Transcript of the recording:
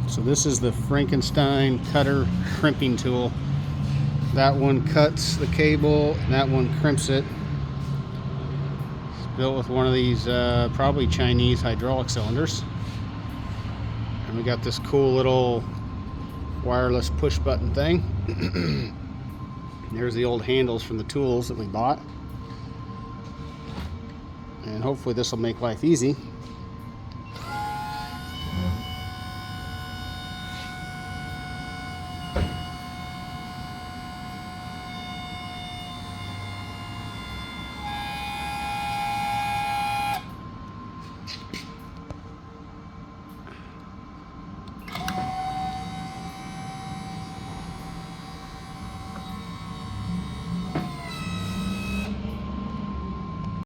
So this is the Frankenstein cutter crimping tool. That one cuts the cable, and that one crimps it. It's built with one of these probably Chinese hydraulic cylinders. And we got this cool little wireless push button thing. There's the old handles from the tools that we bought. And hopefully this will make life easy.